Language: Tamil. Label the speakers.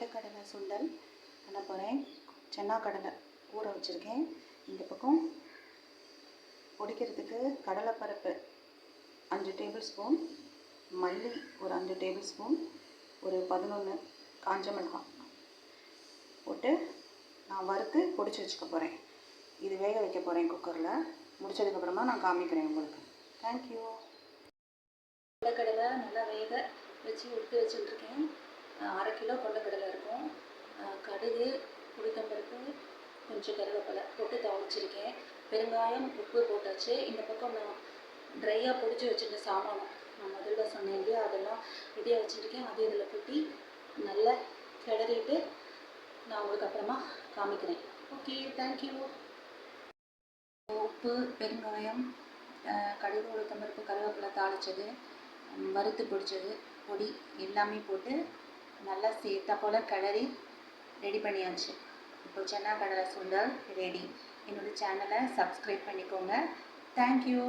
Speaker 1: கடலை சுண்டல் பண்ண போகிறேன். சென்னா கடலை ஊற வச்சுருக்கேன். இந்த பக்கம் பொடிக்கிறதுக்கு கடலைப்பருப்பு 5 டேபிள் ஸ்பூன், மல்லி ஒரு 5 டேபிள் ஸ்பூன், ஒரு 11 காஞ்ச மிளகாய் போட்டு நான் வறுத்து பொடிச்சு வச்சுக்க போகிறேன். இது வேக வைக்க போகிறேன் குக்கரில். முடிச்சதுக்கப்புறமா நான் காமிக்கிறேன் உங்களுக்கு. தேங்க்யூ. கொண்டக்கடலை நல்லா வேக வச்சு எடுத்து வச்சுட்டுருக்கேன். 1/2 கிலோ கொண்டக்கடலை இருக்கும். கடுகு, உளுத்தம்பருப்பு, கொஞ்சம் கருவேப்பிலை போட்டு தாளிச்சிருக்கேன். பெருங்காயம், உப்பு போட்டாச்சு. இந்த பக்கம் நான் ட்ரையாக பொடிச்சு வச்சுருந்த சாமானம் நான் முதல்ல சொன்னேன் இல்லையா, அதெல்லாம் ரெடியாக வச்சுருக்கேன். அது இதில் கொட்டி நல்லா கிளறிட்டு நான் உங்களுக்கு அப்புறமா காமிக்கிறேன். Okay, thank you. உப்பு, பெருங்காயம், கடுகு, உளுத்தம்பருப்பு, கருவேப்பிலை தாளித்தது, வறுத்து பொடிச்சது பொடி எல்லாமே போட்டு நல்லா சேர்த்தா போல் கிளறி ரெடி பண்ணியாச்சு. இப்போ சென்னா கடலை சுண்டல் ரெடி. என்னோடய சேனலை சப்ஸ்கிரைப் பண்ணிக்கோங்க. தேங்க்யூ.